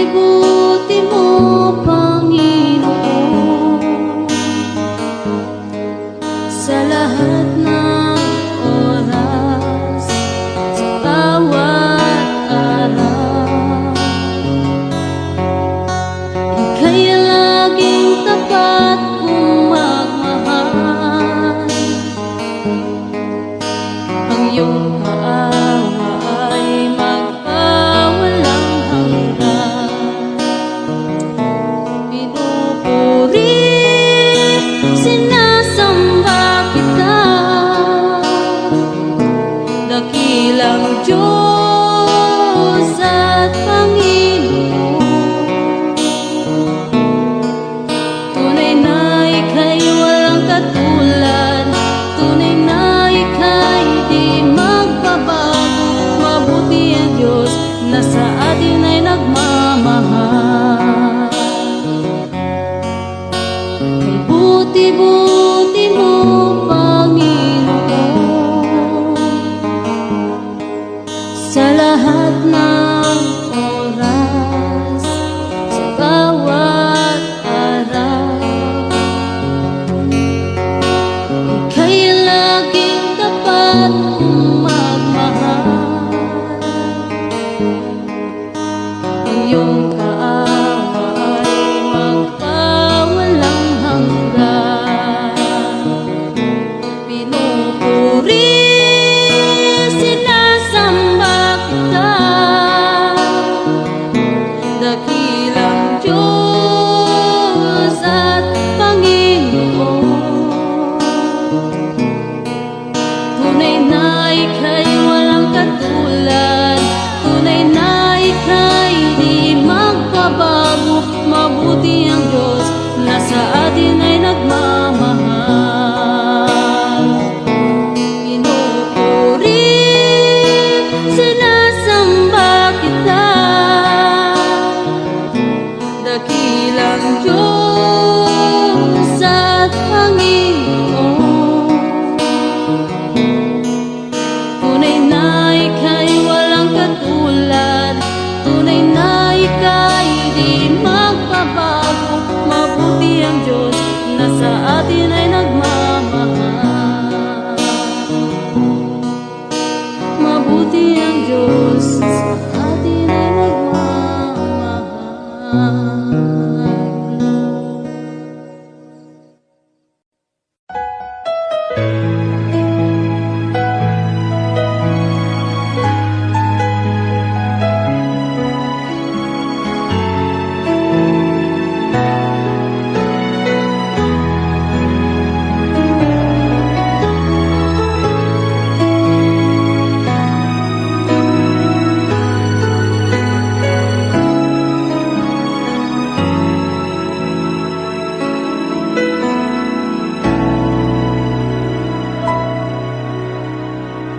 buti-buti mo, Panginoon, sa lahat ng oras, sa bawat araw. Ika'y laging tapat kong magmahal. Ang iyong paawa ay magpawalang hanggan. Pinupuri, sinasamba kita, dakilang Diyos at Panginoon. Tunay na ika'y walang katulad, tunay na ika'y di magbabago. Mabuti ang Diyos na sa atin ay nagmamahal. Kay buti-buti mo, Panginoon, sa lahat ng oras, sa bawat araw. Ika'y laging tapat kong magmahal. Ang iyong paawa ay magpawalang hanggan. Pinupuri, sinasamba kita, dakilang Diyos at Panginoon. Tunay na ika'y walang katulad, tunay na ika'y di magbabago. Mabuti ang Diyos na sa atin ay nagmamahal. Pinupuri, sinasamba kita, dakilang Diyos at Panginoon. Tunay na ika'y walang katulad, tunay na ika'y di magbabago. Mabuti ang Diyos na sa atin ay nagmamahal. Mabuti ang Diyos sa atin ay nagmamahal.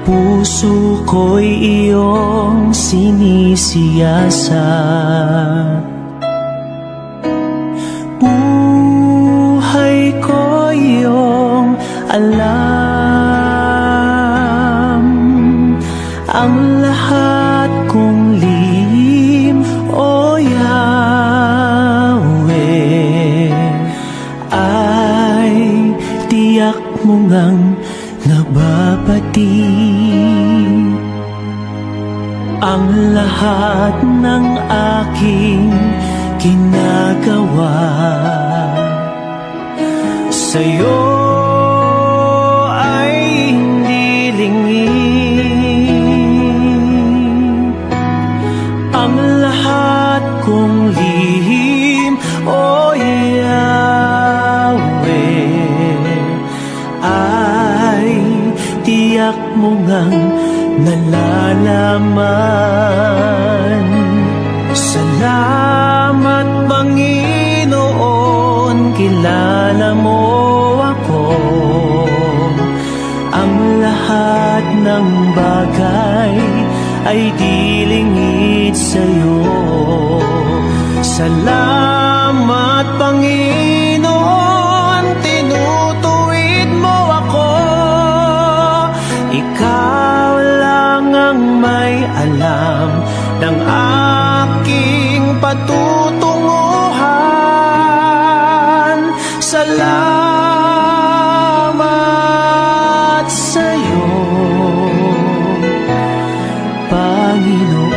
Puso ko'y iyong sinisiyasat, buhay ko iyong alam. Ang lahat kong lihim, o Yahweh, ay tiyak mo ngang nababati. Ang lahat ng aking ginagawa sa'yo ay hindi lingid. Ang lahat kong lihim, o Yahweh, ay tiyak mo ngang nalalaman. Salamat, Panginoon, kilala mo ako. Ang lahat ng bagay ay di lingid sa'yo. Salamat, Panginoon, tinutuwid mo ako. Ikaw lang ang may alam ng aking patutunguhan. Salamat sa'yo, Panginoon.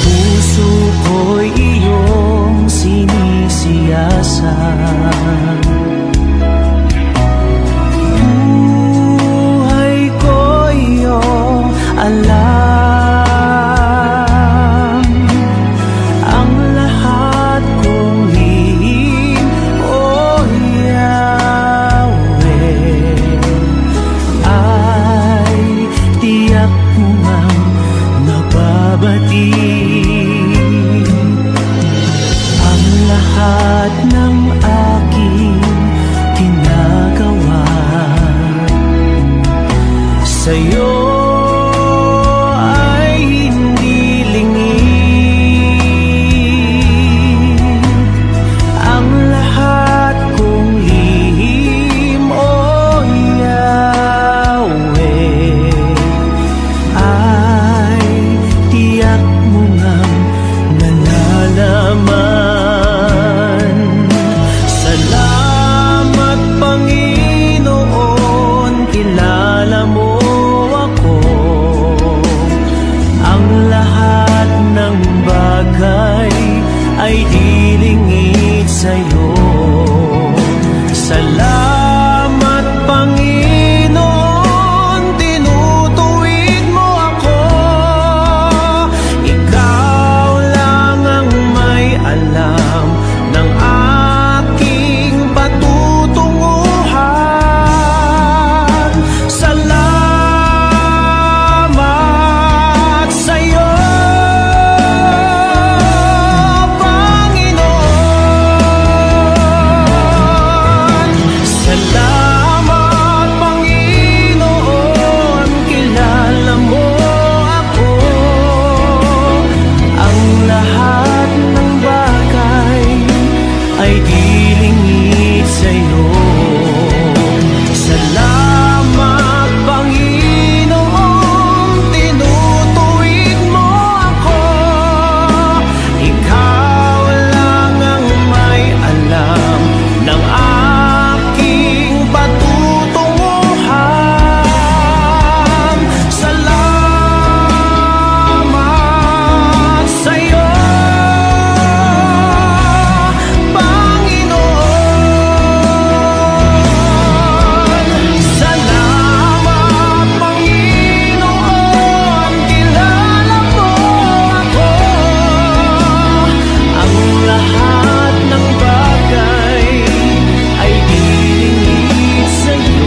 Puso ko'y iyong sinisiyasan, buhay ko iyong alam. Ang lahat kong hingin, O Yahweh, ay tiyak mo ngang nababati. Ang lahat ng aking ginagawa sa'yo ay hindi lingid. Ang lahat kong lihim, O Yahweh, ay tiyak mo ngang nalalaman. Salamat, Panginoon, kilala mo ako. Ang lahat ng bagay ay dilingid sa'yo. Salamat, Panginoon, tinutuwid mo ako. Ikaw lang ang may alam ng aking patutunguhan. Salamat sa'yo, Panginoon. Salamat, Panginoon, kilala mo ako. Ang lahat ng bagay ay dilingid sa'yo. Salamat, Panginoon, tinutuwid mo ako. Ikaw lang ang may alam ng aking patutunguhan. Salamat sa'yo, Panginoon. Salamat, Panginoon, kilala mo ako. Ang lahat ng bagay ay dilingid sa'yo.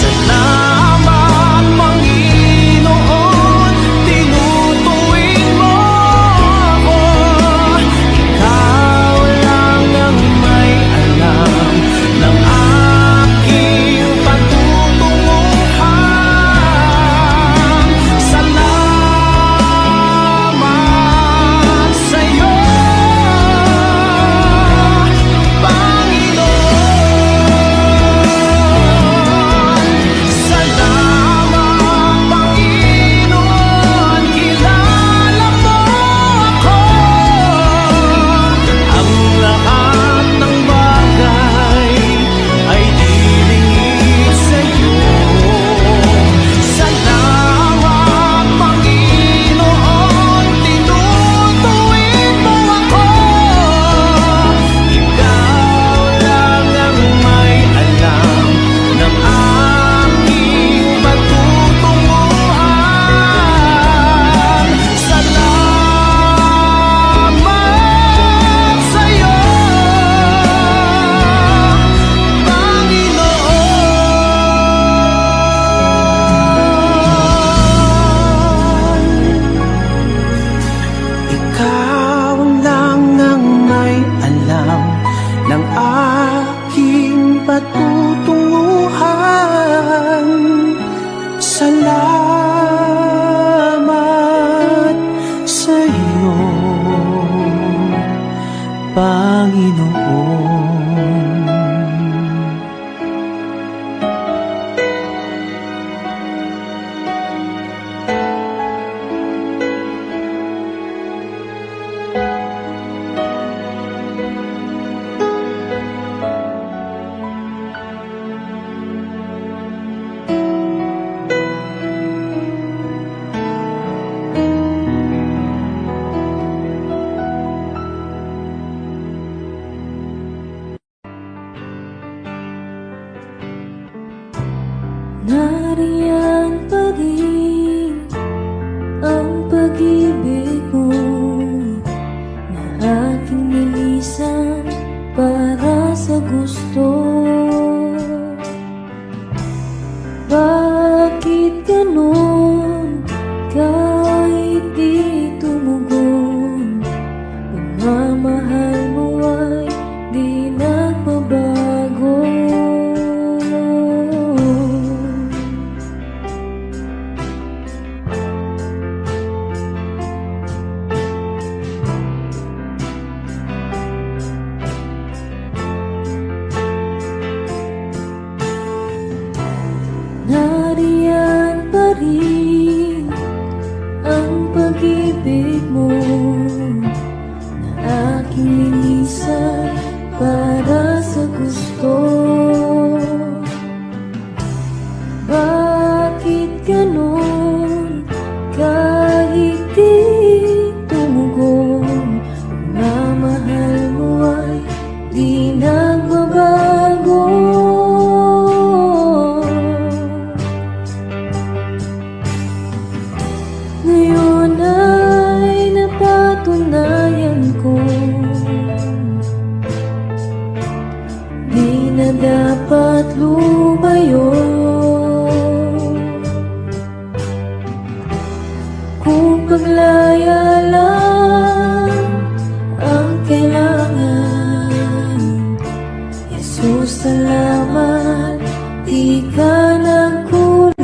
Salamat, Panginoon, tinutuwid mo ako. Ikaw lang ang may alam ng aking patutunguhan. Salamat sa'yo, Panginoon. Salamat, Panginoon, kilala mo ako. Ang lahat ng bagay ay dilingid sa'yo. Salamat, Panginoon, tinutuwid mo ako. Ikaw lang ang may alam ng aking patutunguhan. Salamat sa'yo, Panginoon. Ikaw lang ang may alam ng aking patutunguhan. Salamat sa'yo, Panginoon. Nariyan pa rin ang pag-ibig mo na aking nilisan para sa gusto. Bakit ganon kahit di tumugon? Pagmamahal mo ay di nagbabago. Nariyan pa rin ang pag-ibig mo na aking linisan para sa gusto. Bakit ganon kahit di tumugon? Pagmamahal mo ay di nagbabago. Ngayon ay napatunayan ko, di na dapat lumayo. Kung paglaya lang ang kailangan, Jesus, salamat, di ka nagkulang.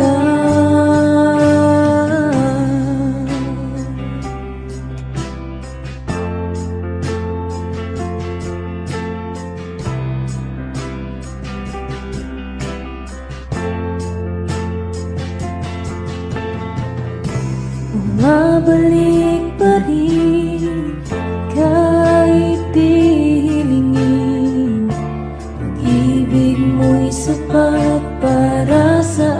Bumabalik pa rin kahit di hilingin. Pag-ibig mo'y sapat para sa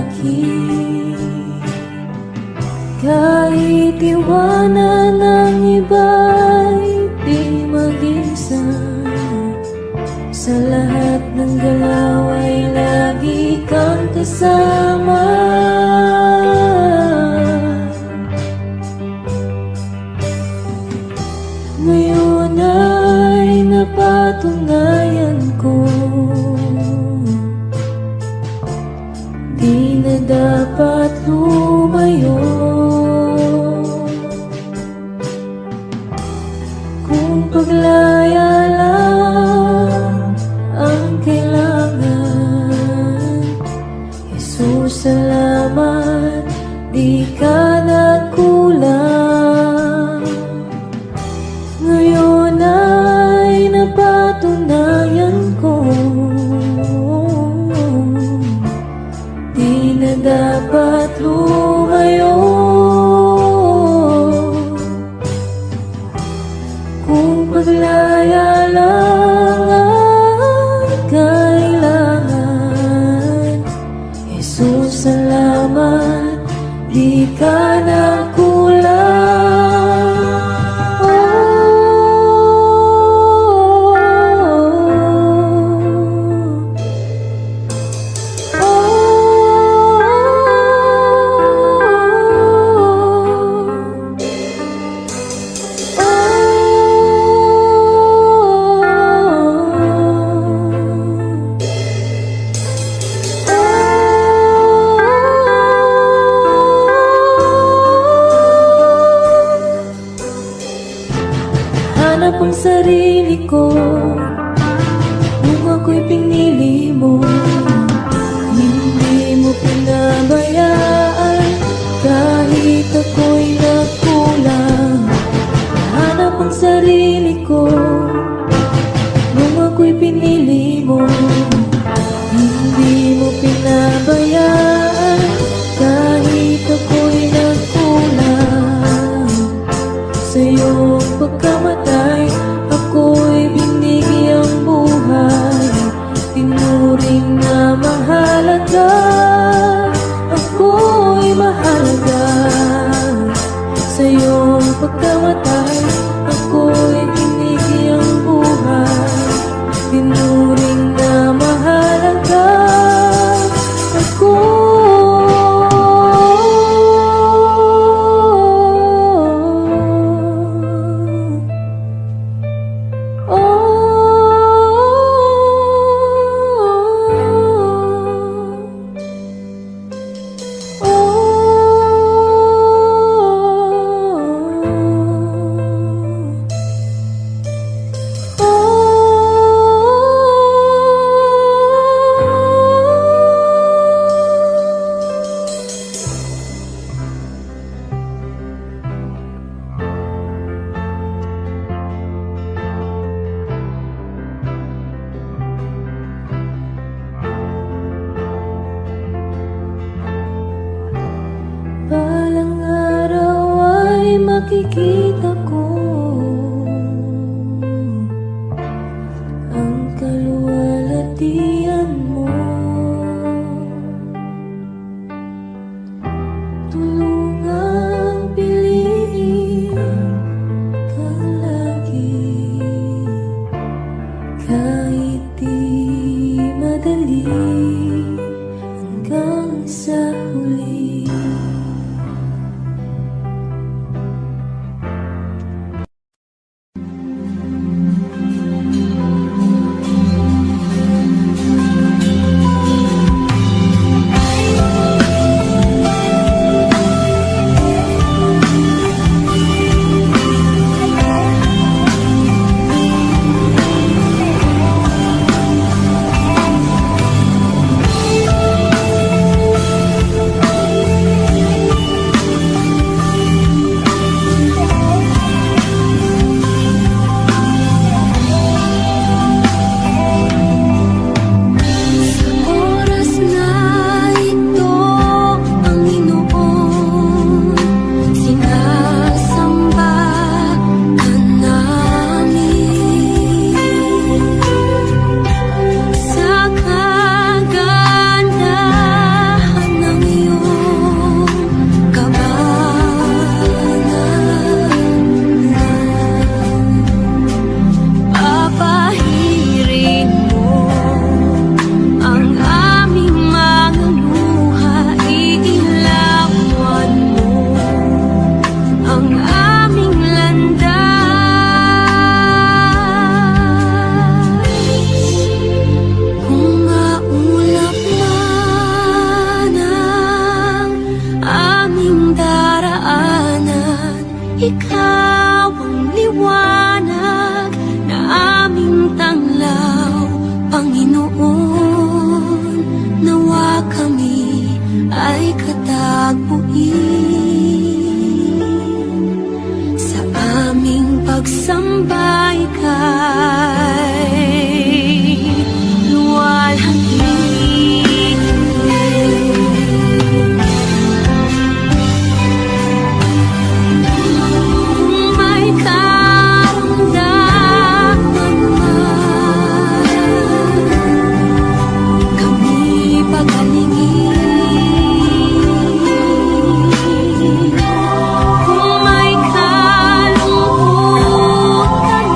akin. Kahit iwanan ng iba'y di mag-isa, sa lahat ng galaw ay lagi kang kasama. Ngayon ay napatunayan ko, di na dapat lumayo. Kung paglaya lang ang kailangan, Jesus, salamat, di ka nagkulang. Ngayon ay napatunayan ko, di na dapat lumayo. Kung paglaya lang ang kailangan, Jesus, salamat, di ka nagkulang. Hanap ang sarili ko nung ako'y pinili mo. Hindi mo pinabayaan kahit ako'y nagkulang. Hanap ang sarili ko nung ako'y pinili mo. Hindi mo pinabayaan kahit ako'y nagkulang. Sa iyong pagkamatay, ako'y binigyang buhay. Tinuring na mahalaga, ako'y mahalaga. Sa iyong pagkamatay, ako'y binigyang buhay. Tinuring na mahalaga, ako'y nakikita ko ang kaluwalhatian mo. Tulungang piliin ka lagi, kahit di madali, hanggang sa huli. Ikaw ang liwanag na aming tanglaw, Panginoon. Nawa kami ay katagpuin sa aming pagsambay kay luwalhati. Kung may kalungkutan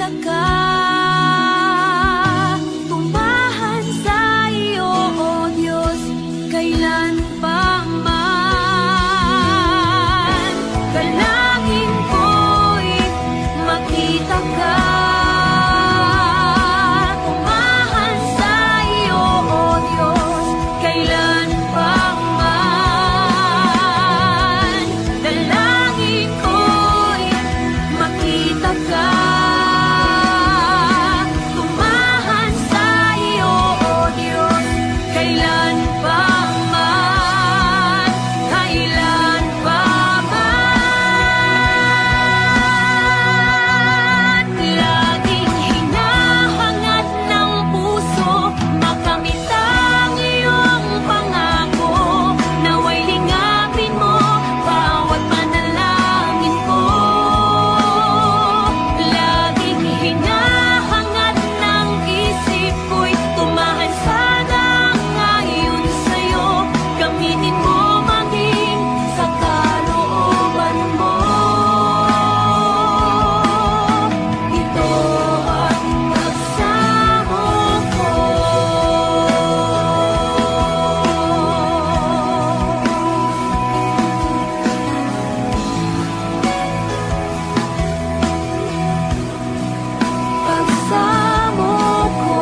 makita ka. Tumahan sa iyo, O Diyos, kailan pa man. Dalangin ko'y makita ka. Tumahan sa iyo, O Diyos, kailan pa man. Dalangin ko'y makita ka. Tumahan sa iyo, O Diyos, kailan pa man. Kailan pa man. Laging hinahangad ng puso makamit ang iyong pangako. Nawa'y lingapin mo bawat panalangin ko. Laging hinahangad ng isip ko'y tumahan sana ngayon sa'yo. Gamitin mo maging sa kalooban mo. Ito ang pagsamo ko. Pagsamo ko.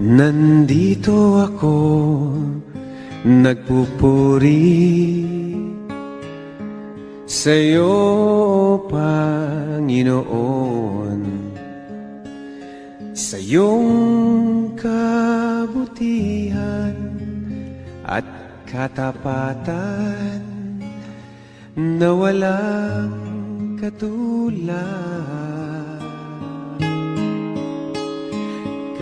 Nandito ako, nagpupuri sa'yo, Panginoon, sa iyong kabutihan at katapatan na walang katulad.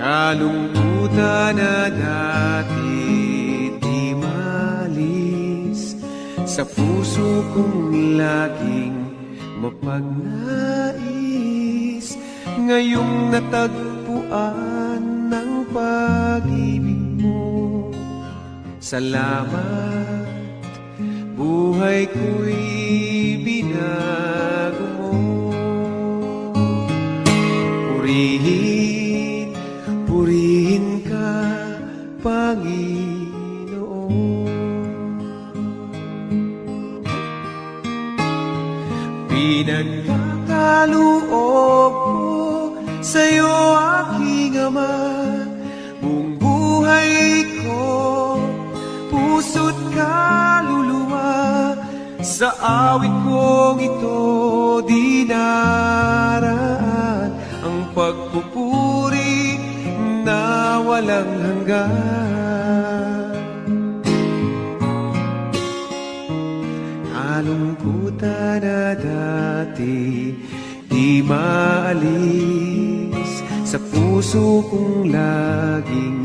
Kalungkutan na dati di malis sa puso kong laging mapagnais. Ngayong natagpuan ng pag-ibig mo, salamat, buhay ko'y binago mo. Purihin, purihin ka, Panginoon. Pinagkakaloob ko sa'yo, aking Ama, buong buhay ko, puso't kaluluwa. Sa awit kong ito dinaraan ang pagpupuri na walang hanggan. Kalungkutan na dati di maalis sa puso kong laging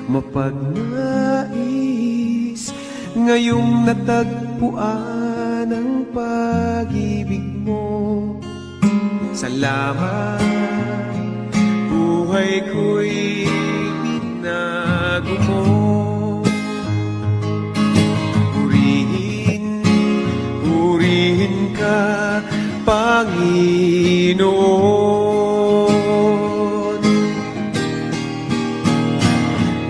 mapagnais. Ngayong natagpuan ang pag-ibig mo, salamat, buhay ko'y binago mo. Purihin, purihin ka, Panginoon.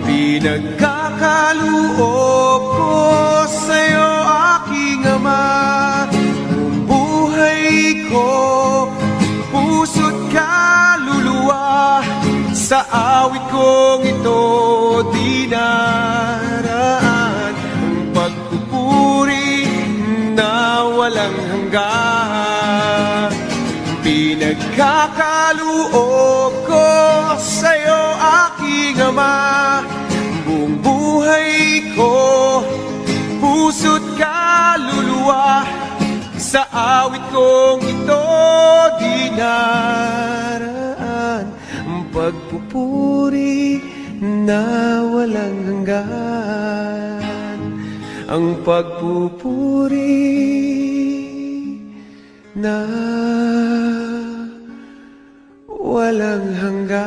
Pinagkakaloob ko sa'yo, aking Ama, buong buhay ko, puso't kaluluwa. Sa awit kong ito dinaraan ang pagpupuri na walang hanggan. Pinagkakaloob ko sa'yo, aking Ama, buong buhay ko, puso't kaluluwa. Sa awit kong ito dinaraan ang pagpupuri na walang hanggan. Ang pagpupuri na walang hanggan.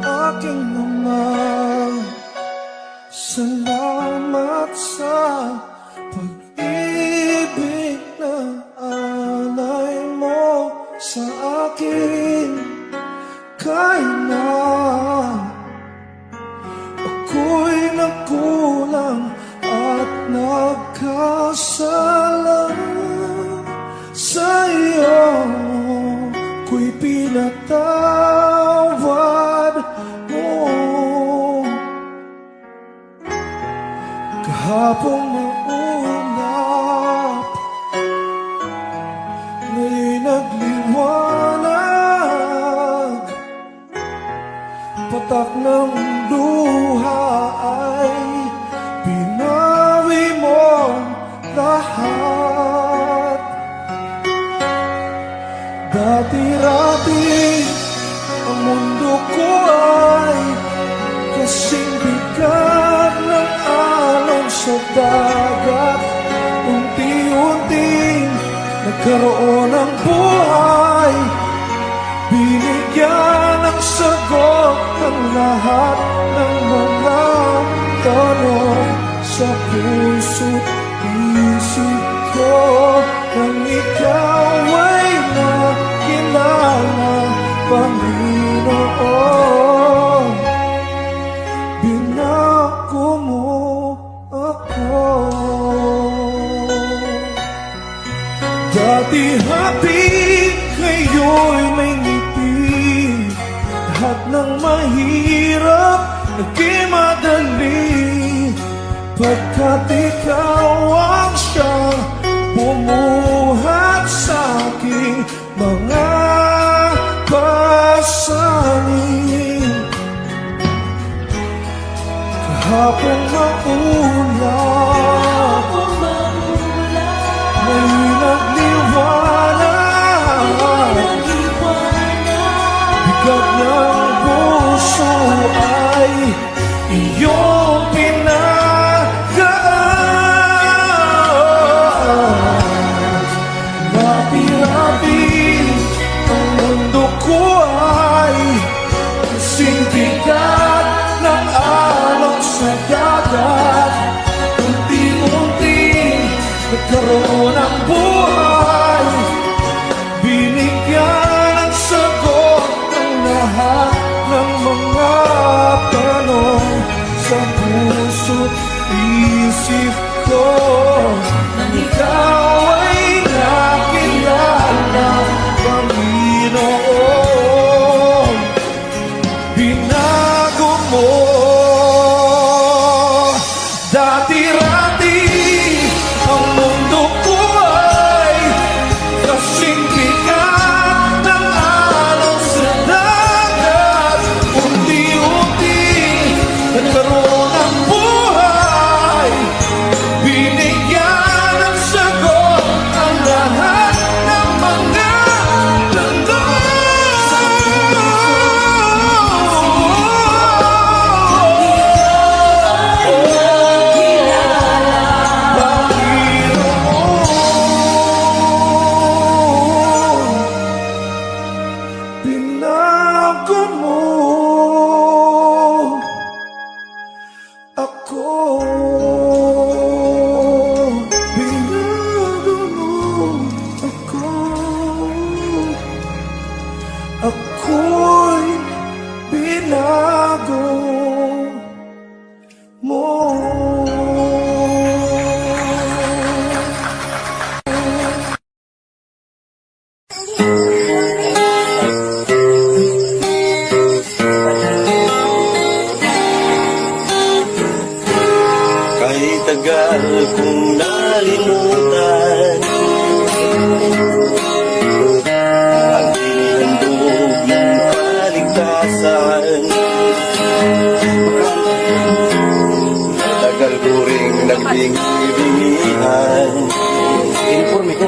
Aking Ama, salamat sa pag-ibig na alay mo sa akin. Kahit na ako'y nagkulang at nagkasala sa iyo, ko'y pinatawad mo. Kahapon maulap, ngayon'y nagliwanag. Patak ng luha ay binawi mo lahat. Dati-rati ang mundo ko ay kasing bigat ng alon sa dagat. Unti-unting nagkaroon ng buhay, binigyan ng sagot ang lahat ng mga tanong sa puso't isip ko. Nang ikaw ay nakilala, Panginoon, binako mo ako. Dati happy, ngayon may ngiti. Lahat ng mahirap naging madali, pagkat ikaw ang siyang bumuhat sa aking mga pasanin. Kahapon maulap, ngayon'y nagliwanag. Bigat ng puso ay iyong pinagaan. Rapi-rapi ang mundo ko ay kasing bigat ng alon sa dagat. Unti-unti nagkaroon ng buhay, binigyan ng sagot ang lahat ng mga tanong sa puso't isip ko. Nang ikaw ay nakilala, Panginoon, binago mo. Dati-rati ang mundo ko ay kasing bigat ng alon sa dagat. Unti-unti nagkaroon ng buhay, binigyan ng sagot ang lahat ng mga binago mo ako. Binago mo ako. Ako'y binago mo. Kahit tagal kong nalimutan ang inihandog ng kaligtasan, tagal ko ring nagbingi-bingihan informe ko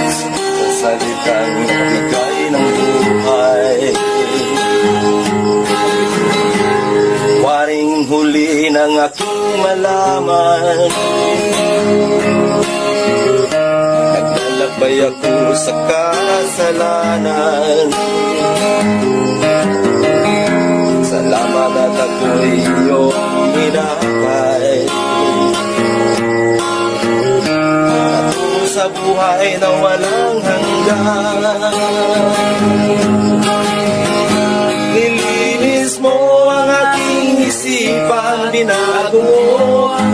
sa salitang bigay ng buhay. aking malaman. Naglalakbay ako sa kasalanan. Salamat at ako'y iyong hinakay. Natungo sa buhay na walang hanggan. Nilinis mo ang aking isipan, binago mo ang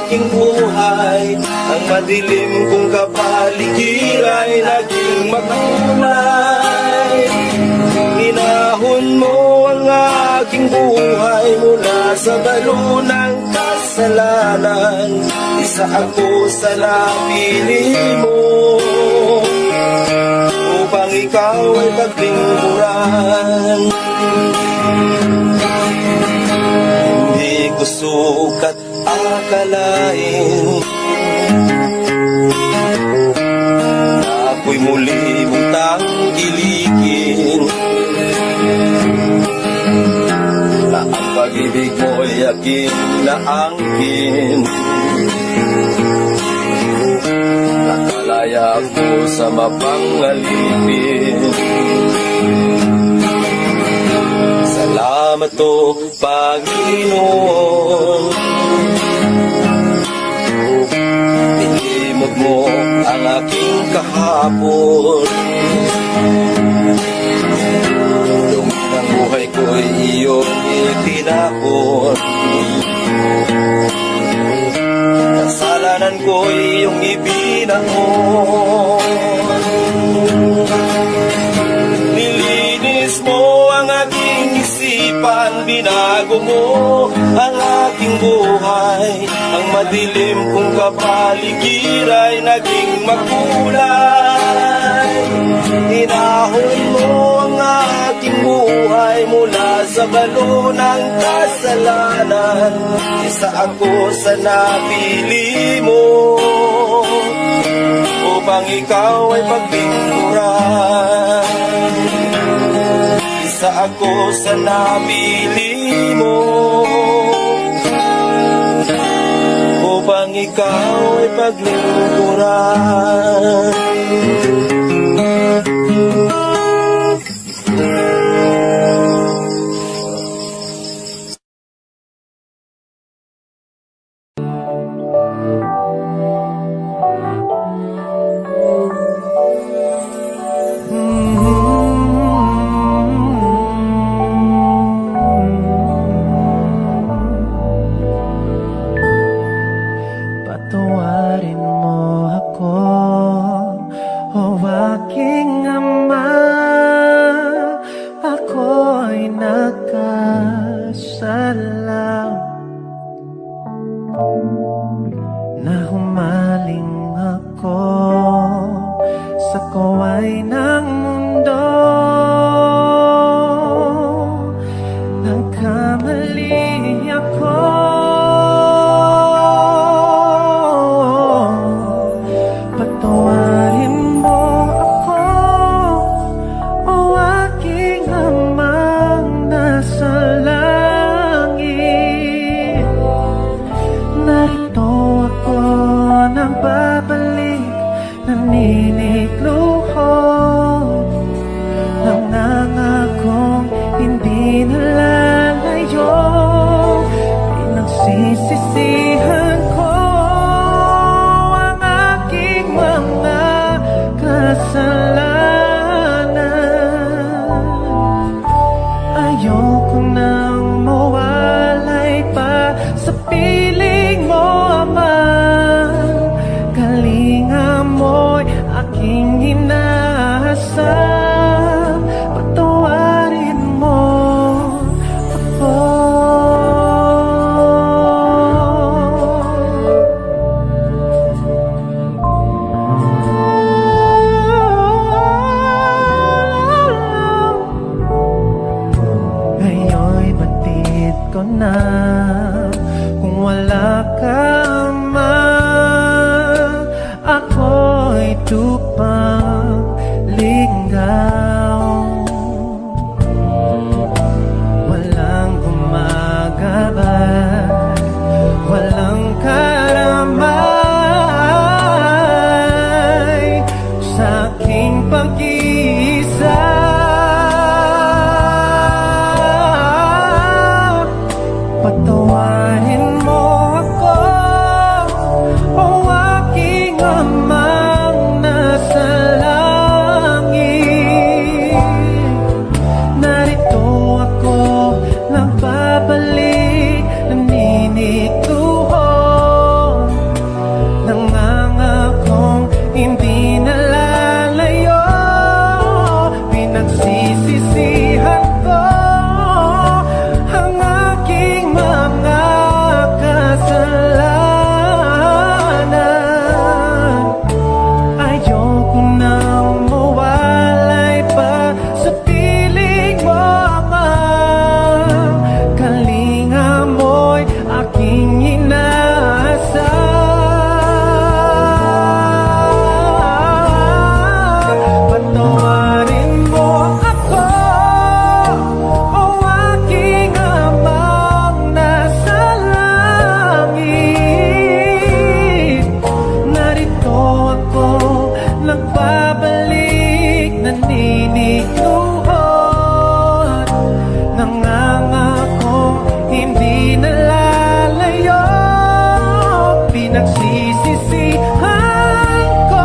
aking buhay. Ang madilim kong kapaligiran ay naging makulay. Minahon mo ang aking buhay mula sa balo ng kasalanan. Isa ako sa napili mo upang ikaw ay paglingkuran. Hindi ko sukat akalain na ako'y muli mong tangkilikin, na ang pag-ibig mo'y aking naangkin. Nakalaya ako sa mapangalipin. Salamat o Panginoon, nilimot mo ang aking kahapon. Dumi ng buhay ko'y iyong itinapon. Kasalanan ko'y iyong ibinaon. Nilinis mo ang aking isipan, binago mo ang aking buhay. Ang madilim kong kapaligiran ay naging makulay. Hinahon mo ang aking buhay mula sa balo ng kasalanan. Isa ako sa napili mo upang ikaw ay paglingkuran. Isa ako sa napili mo upang ikaw ay paglingkuran. Patawarin mo ako, o aking Ama. Ako'y nagkasala na humaling ako sa kaway ng mundo. Nagkamali ako, patawarin mo ako, o aking Amang nasa langit. Narito ako nang babalik, naninikluhod, nang nangakong hindi nalalayo. Pinagsisisihan ko ang aking mga kasalanan. Ayoko nang mawalay pa sa piling mo, Ama. Kalinga mo'y aking inaasam. Patawarin mo ako. Ngayon'y batid ko na kung wala ka, Ama. Ako'y tupang ligaw, walang gumagabay Pinagsisisihan ko ang aking mga kasalanan. Ayoko nang mawalay pa sa piling mo, Ama. Kalinga mo'y aking inaasam. Patawarin mo ako, o aking Amang nasa langit. Narito ako, nagbabalik, naniniluhod. Nangangakong hindi nalalayo. Pinagsisisihan ko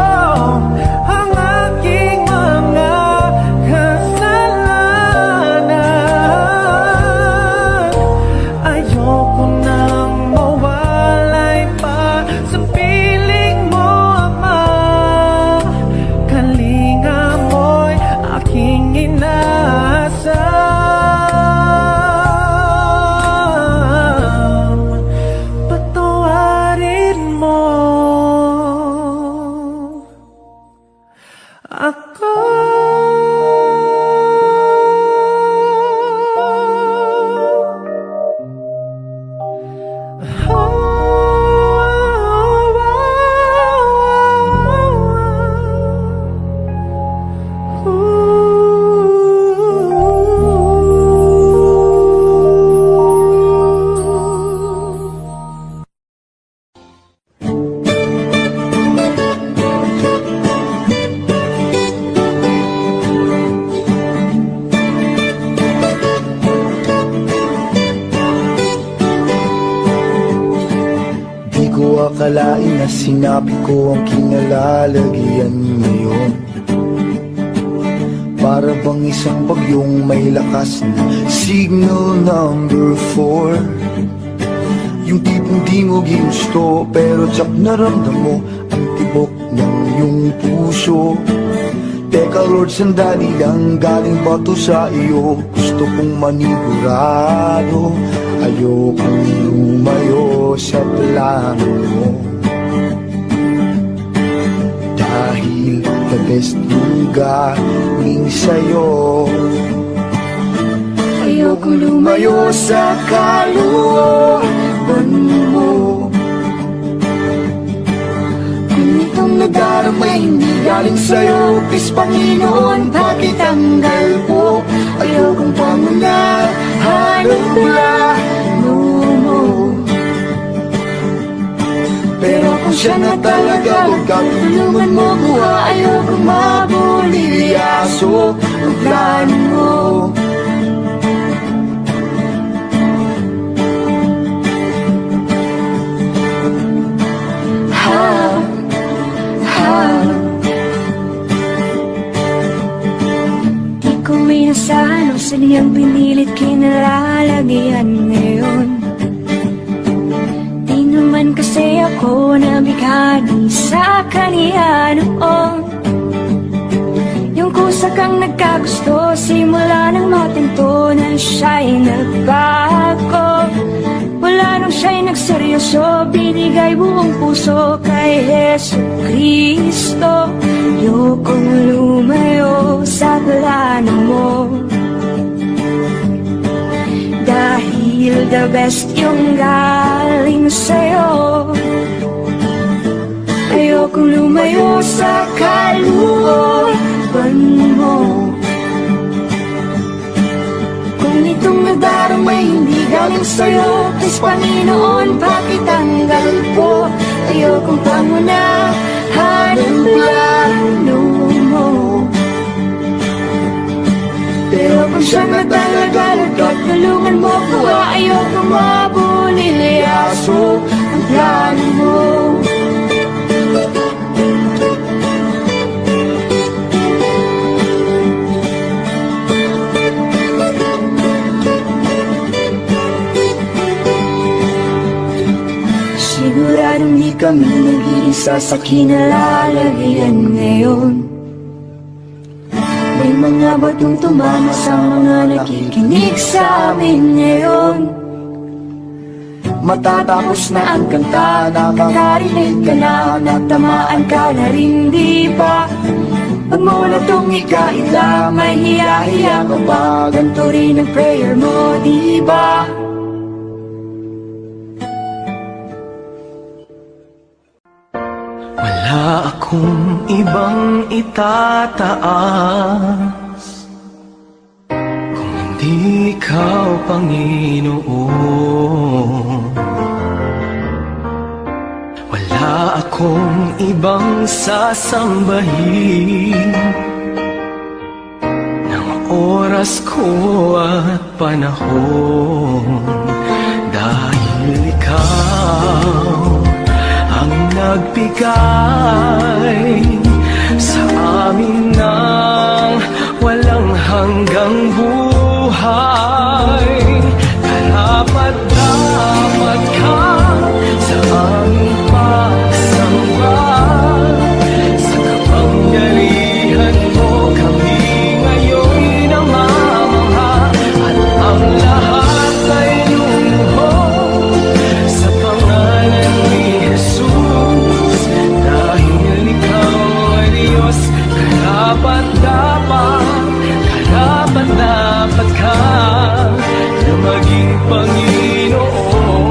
ang aking mga kasalanan. Ayoko nang mawalay pa sa piling mo, Ama. Kalinga mo'y aking inaasam. Patawarin mo ako. Di ko akalain na sinabi ko ang kinalalagyan ngayon. Para bang isang bagyong may lakas na signal number 4. Yung tipong di mo ginusto pero tsak naramdam mo ang tibok ng iyong puso. Teka Lord, sandali lang, galing ba to sa iyo? Gusto kong manigurado, ayokong lumayo sa plano mo. Dahil the best yung galing sa'yo. Ayokong lumayo sa kalooban mo. Kung itong nadarama hindi galing sa'yo, please Panginoon, pakitanggal po. Ayokong pangunahan ang plano mo. Pero kung siya na talaga, huwag ka tulungan mo ko. Ayokong mabulilyaso ang plano mo. Di ko may nasahan o sadyang pinilit kinalalagyan ngayon. Di naman kasi ako nabighani sa kaniya noon. Yung kusa kang nagkagusto, simula nang matinto na siya'y nagbago. Wala nang siya'y nagseryoso, binigay buong puso kay Yesu Kristo. Ayokong lumayo sa plano mo. Dahil the best yung galing sa'yo. Ayokong lumayo sa kalooban mo. Kung itong nadaramay hindi galing sa'yo, please Panginoon, pakitanggal po. Ayokong pangunahan ang plano mo. Pero kung siya na talaga, tulungan mo ko. Ayokong mabulilyaso ang plano mo. Siguradong di kami nag-iisa sa kinalalagyan ngayon. May mga batong tumama sa mga nakikinig sa amin ngayon. Matatapos na ang kanta, Nakakarinig ka na, natamaan ka na rin, di ba? Pag mo na itong ikaila, may hiya-hiya ka ba? Ganito rin ang prayer mo, di ba? Wala akong ibang itataas kung hindi ikaw, Panginoon. Wala akong ibang sasambahin ng oras ko at panahon, dahil ikaw ang nagbigay sa amin ng walang hanggang buhay. Karapat-dapat ka sa aming pagsamba. Sa kapangyarihan mo kami ngayon namamangha, at ang lahat ay lumuhod sa pangalan ni Jesus. Dahil ikaw ay Diyos, karapat-dapat ka na maging Panginoon.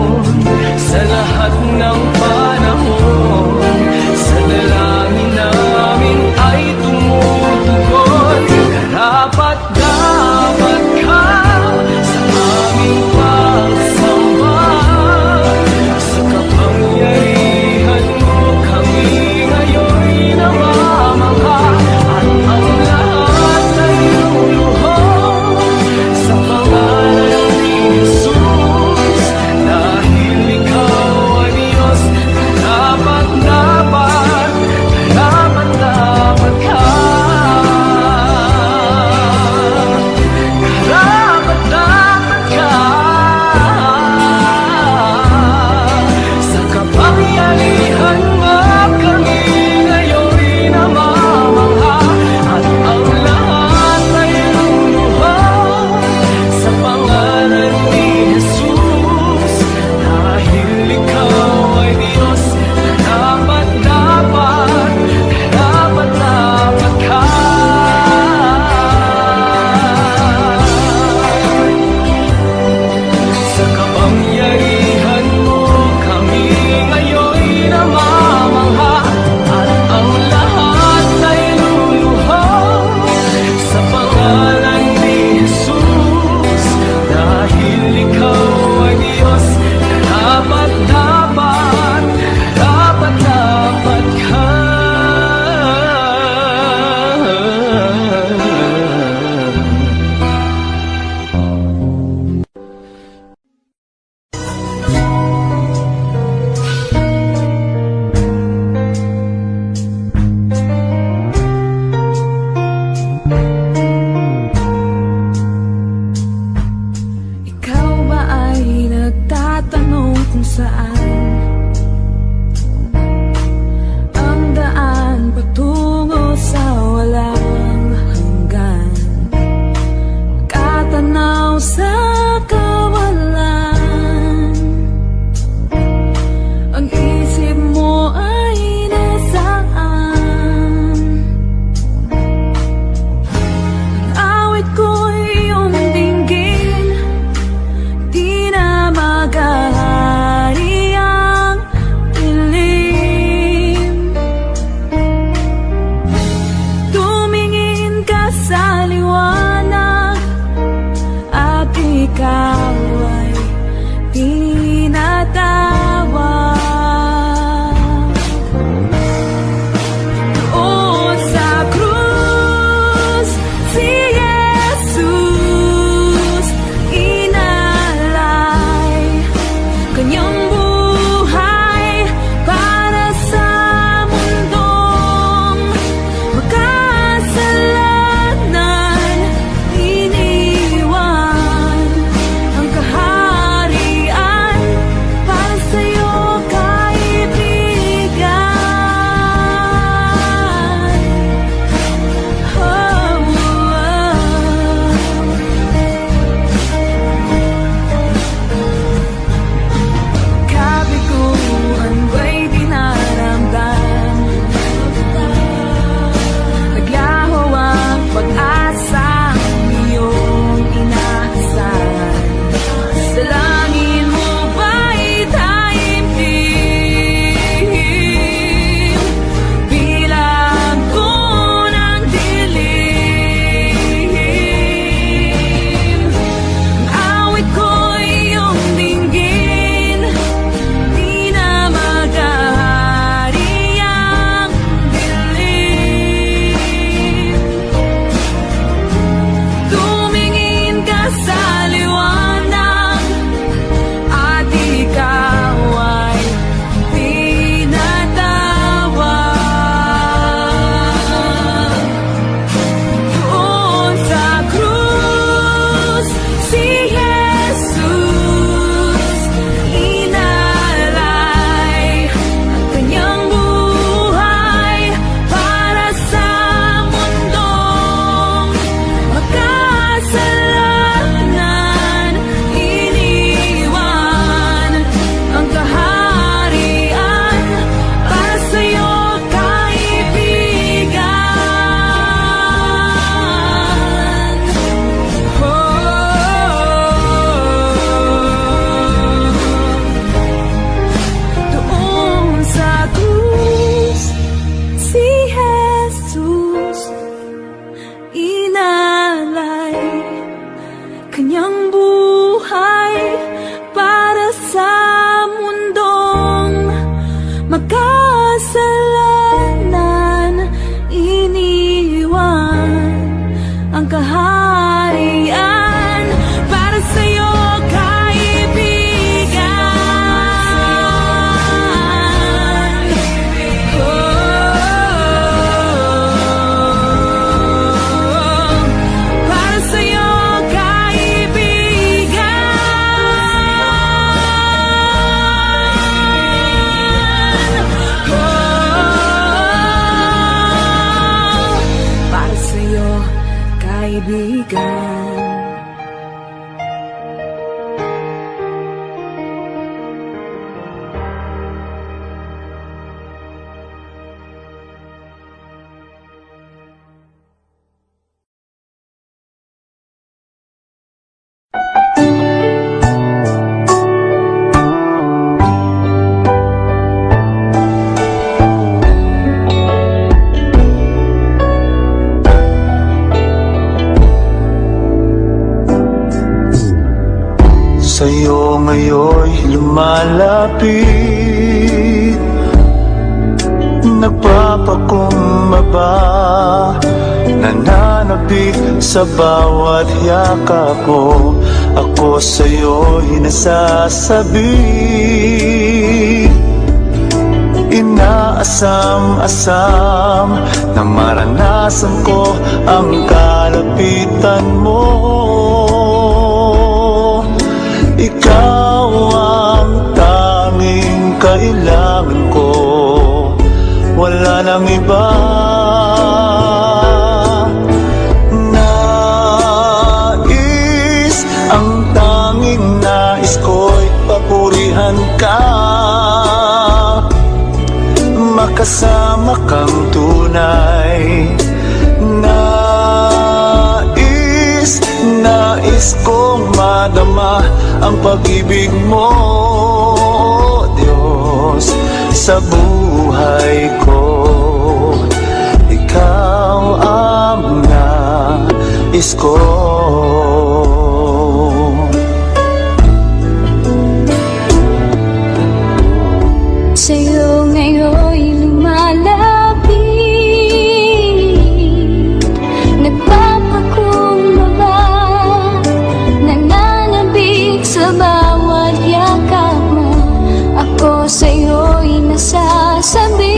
makasalanan, iniwan ang kaharian para sa'yo, kaibigan. Para sa'yo, kaibigan. Sa'yo ngayon'y lumalapit, nagpapakumbaba, nananabik sa bawat yakap mo. Ako sa'yo'y nasasabi, inaasam-asam na maranasan ko ang kalapitan mo. Ikaw ang tanging kailangan ko, wala nang iba. Nais, ang tanging nais ko'y papurihan ka, makasama kang tunay. Nais kong madama ang pag-ibig mo, Diyos, sa buhay ko. Ikaw ang nais ko. Sa'yo ngayon'y lumalapit, nagpapakumbaba, nananabik sa bawat yakap mo. Ako sa'yo'y nasasabi,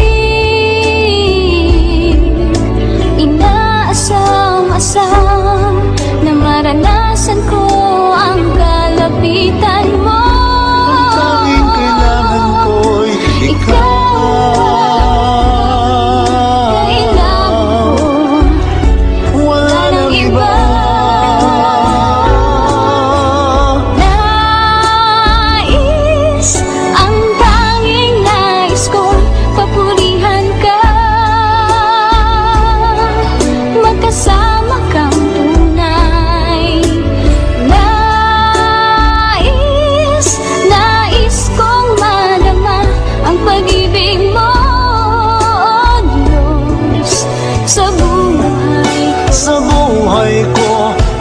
inaasam-asam na maranasan ko ang kalapitan mo.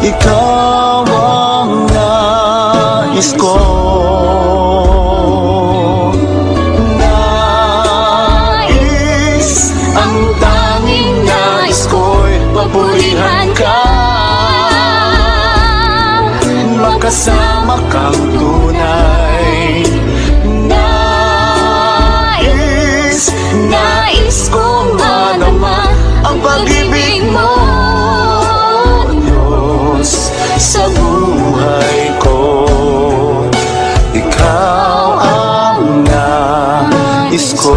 Ikaw ang nais ko. Nais, ang tanging nais ko'y papurihan ka, makasama kang tunay. Nais kong madama ang pag-ibig mo, sa buhay ko. Ikaw ang nais ko.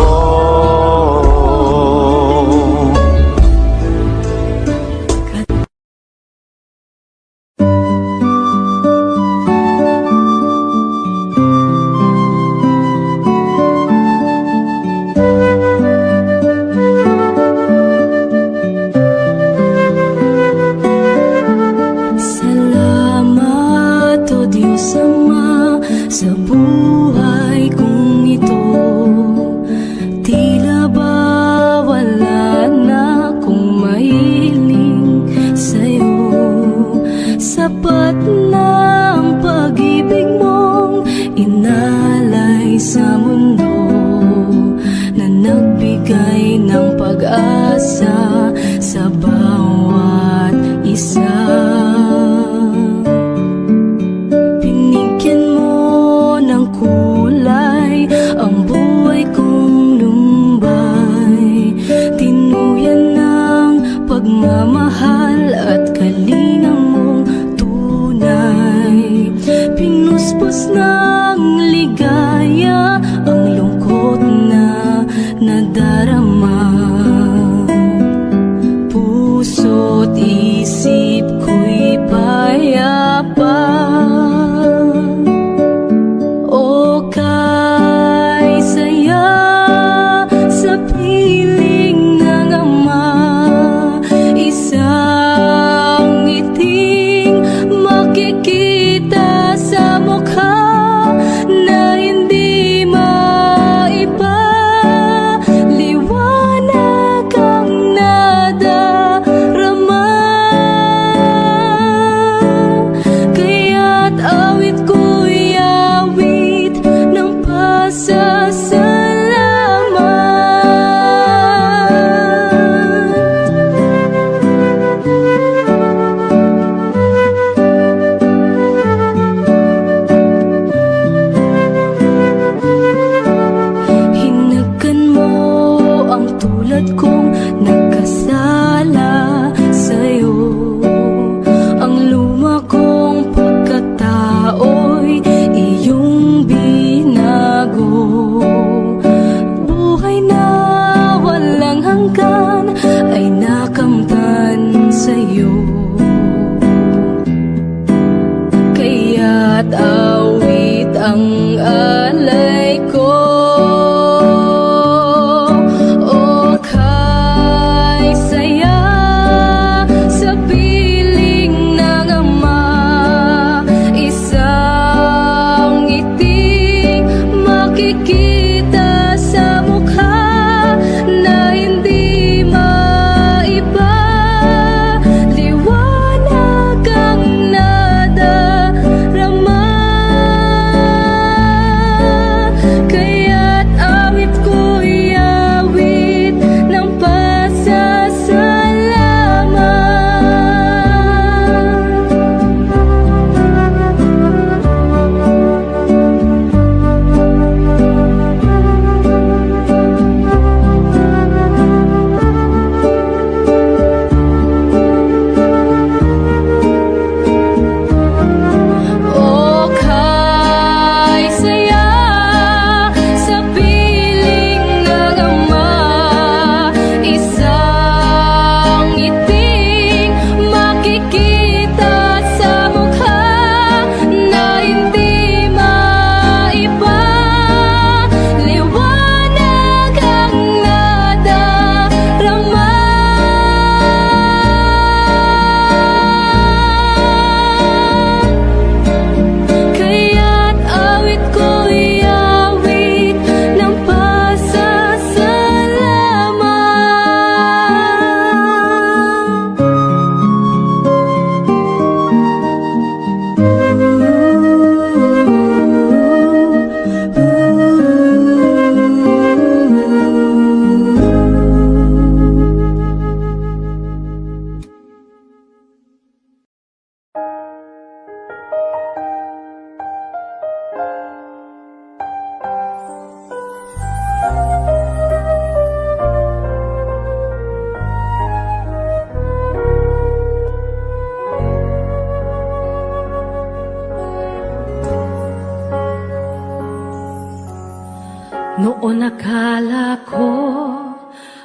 Sa buhay kong ito, tila ba wala na akong mahiling sa'yo. Sapat na ang pag-ibig mong inalay sa mundo, magbigay ng pag-asa sa bawat isa. Binigyan mo ng kulay ang buhay kong lumbay, tinuyan ng pagmamahal at kalinang mong tunay. Pinuspos ng ligaya ang lungkot na nadarama, puso't isip ko'y payapa. O kay saya sa piling ng Ama, isang ngiting makikita sa mukha na hindi maiba. Liwanag ang nadarama, kaya't awit ko'y awit ng pasasalamat. Hinagkan mo ang tulad kong nagkasala sa'yo. Ang luma kong pagkatao'y iyong binago. Buhay na walang hanggan ay nakamtan sa'yo, kaya't awit ang alay ko. O kay saya sa piling ng Ama, isang ngiting makikita sa mukha na hindi maiba. Liwanag ang nadarama, kaya't awit ko'y awit ng pasasalamat. O kay saya sa piling ng Ama, isang ngiting makikita sa mukha na hindi maiba. Liwanag ang nadarama, kaya't awit ko'y awit ng Noon akala ko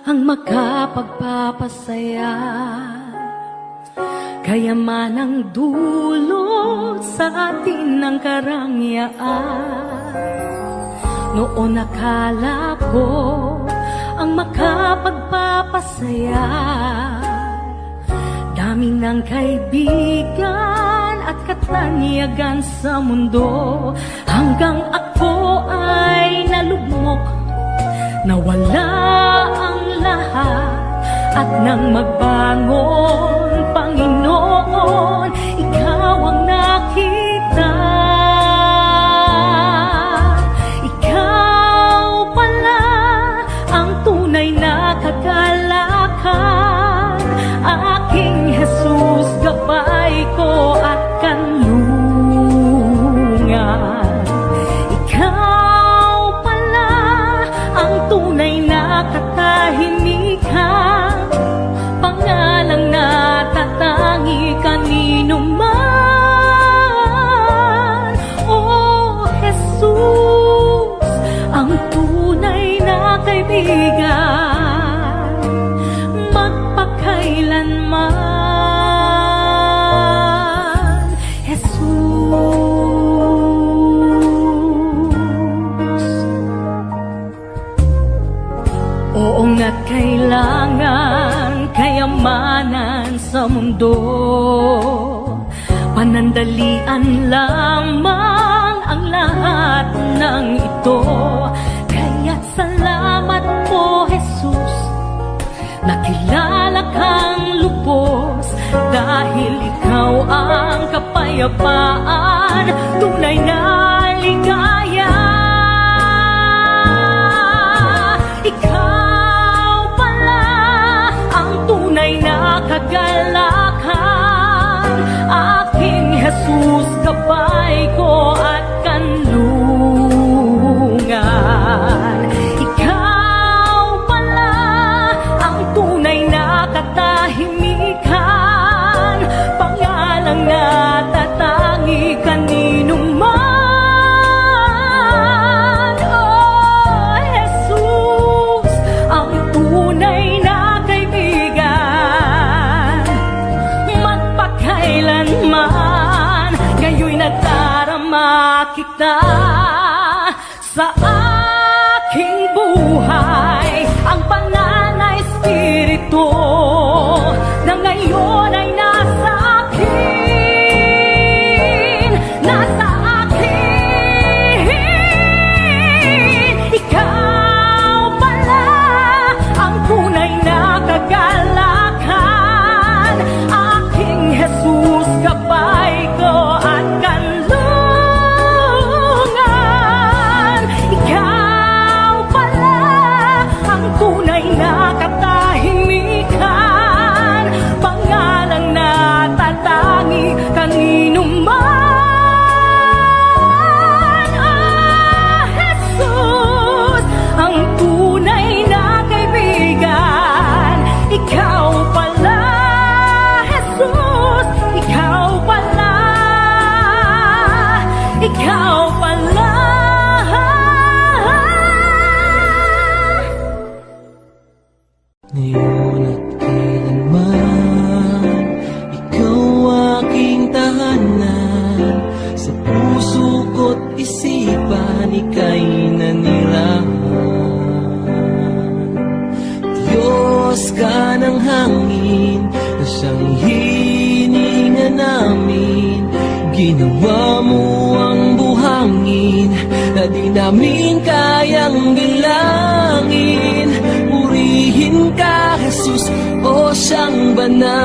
ang makapagpapasaya, kayaman ang dulot sa atin ng karangyaan. Noon akala ko ang makapagpapasaya, dami ng kaibigan at katanyagan sa mundo, hanggang ako ay nalugmok, nawala ang lahat. At nang magbangon, Panginoon, Ikaw ang nakita. Ikaw pala ang tunay na kaibigan, magpakailanman, Jesus. Oo nga't kailangan kayamanan sa mundo, panandalian lamang ang lahat ng ito. Kaya't salamat po, Jesus, nakilala kang lubos, dahil ikaw ang kapayapaan, tunay na ligaya. Ikaw pala ang tunay na kagalakan, aking Jesus, gabay ko at kanlungan. Ikaw pala ang tunay na katahimikan, pangalang natatangi kanino man. Oh, Jesus, ang tunay na kaibigan, magpakailanman, ngayon nadarama kita sa aking buhay, ang banal na Espiritu na ngayon ay nasa akin, nasa akin. Ikaw pala ang tunay na kagalakan, aking Jesus, gabay ko at kanlungan. Ikaw pala ang tunay na katahimikan, pangalang natatangi kanino man. Ah, Jesus, ang tunay na kaibigan, ikaw pala, Jesus, ikaw pala, ikaw pala. Ngayon at kailanman, ikaw aking tahanan, sa puso ko't isipan, ika'y nanirahan. Diyos ka ng hangin, na siyang hininga namin, ginawa mo ang buhangin, na di namin kayang bilangin. Purihin ka, Jesus, o siyang banal.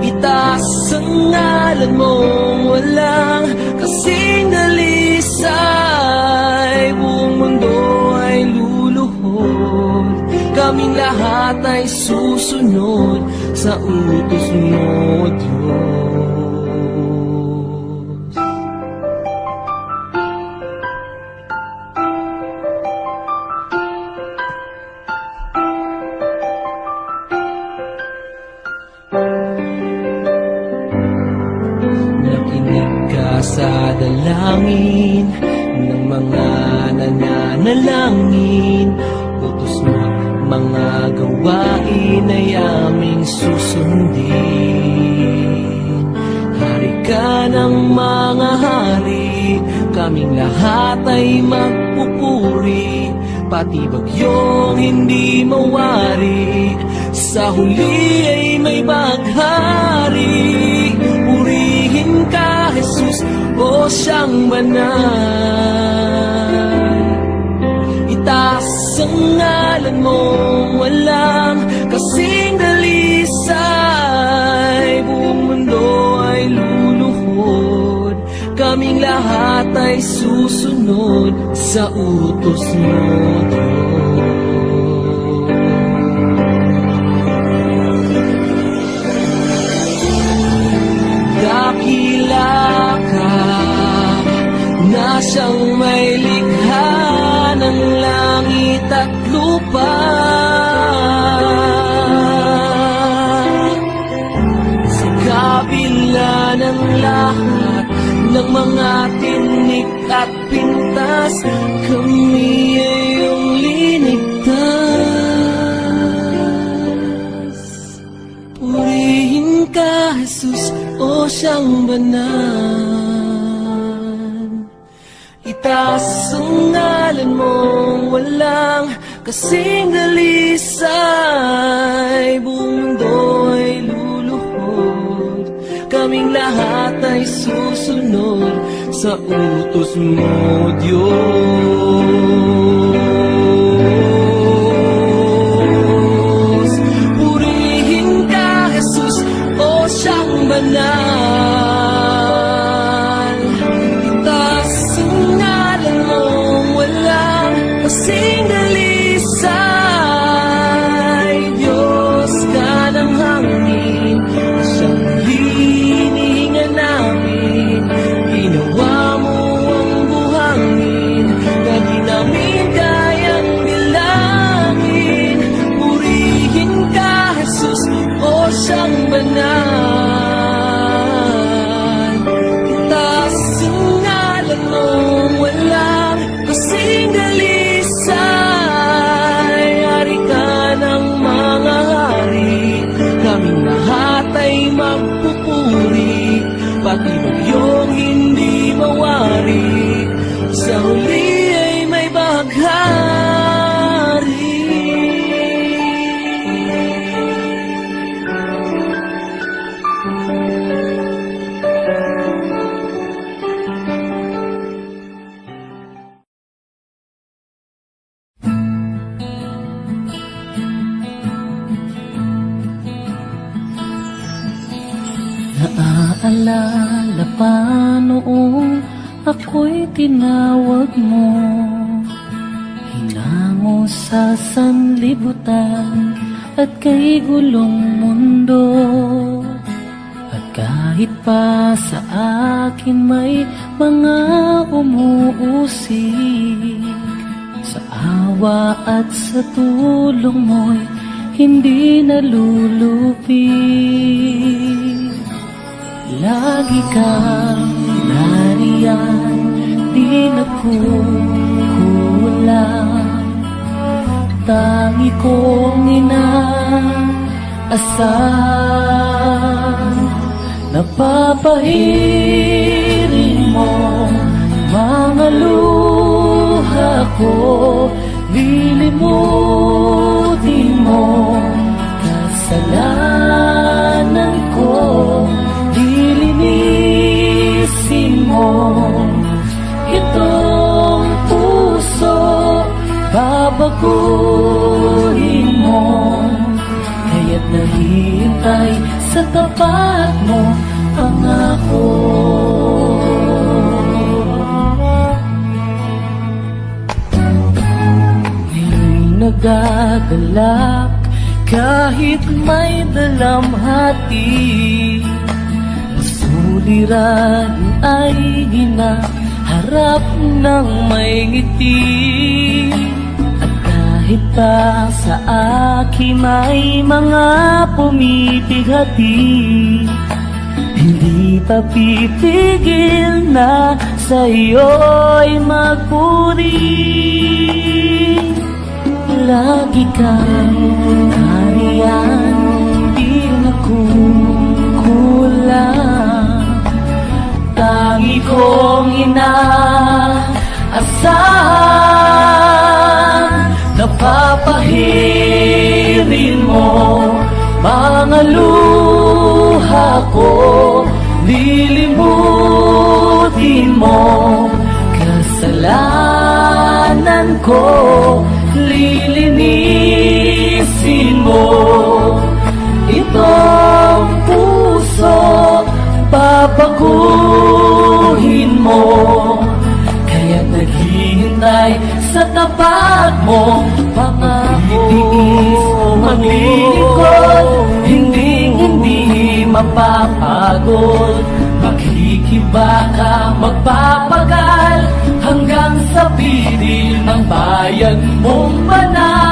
Itaas ang ngalan mong walang kasing dalisay. Buong mundo ay luluhod, kaming lahat ay susunod sa utos mo, Diyos. Nakinig ka sa dalangin ng mga nananalangin, utos mo mga gawain ay aming susundin. Hari ka ng mga hari, kaming lahat ay magpupuri, pati bagyong hindi mawari, sa huli ay may baghari. Purihin ka, Jesus, o siyang banal. Itaas ang ngalan mong walang kasing dalisay. Buong mundo ay luluhod, kaming lahat ay susunod sa utos mo, Diyos. Dakila ka na siyang may likha ng langit at lupa. Sa kabila ng lahat ng mga tinik at pintas, kami Jesus, o siyang banal. Itaas ang ngalan mong walang kasing dalisay. Buong mundo ay luluhod, kaming lahat ay susunod sa utos mo, Diyos. Purihin ka, Jesus, o siyang banal. Itaas ang ngalan mong walang kasing dalisay. Diyos ka ng hangin, siyang hinihinga namin. Ginawa mo ang buhangin, na di namin kayang bilangin. Purihin ka, Jesus, o siyang banal. Itaas ang ngalan mong walang kasing dalisay. Hari ka ng mga hari, kaming lahat ay magpupuri. Pati bagyong hindi mawari, sa huli ay may baghari. Naaalala pa noong ako'y tinawag mo, hinango sa sanlibutan at kay gulong mundo. At kahit pa sa akin may mga umuusig, sa awa at sa tulong mo'y hindi nalulupig. Lagi kang nariyan, di nagkukulang. Tangi kong inaasahan, napapahirin mo mga luha ko. Lilimutin mo kasalanan ko, lilinisin mo itong puso, babaguhin mo. Kaya't nahihintay sa tapat mo pangako. Ngayon'y nagagalak kahit may dalamhati. Suliran ay ginaharap ng may ngiti. At kahit pa sa akin may mga pumipighati, hindi pa pipigil na sa'yo'y magpuri. Lagi kang nariyan, di nakukulang. Tangi kong inaasahan, napapahirin mo mga luha ko. Lilimutin mo kasalanan ko, lilinisin mo itong puso, babaguhin mo. Kaya't naghihintay sa tapat mo pangako. Maglilingkod, hindi mapapagod. Maghihibaka, magpapagal hanggang sa piling ng bayan mong banal.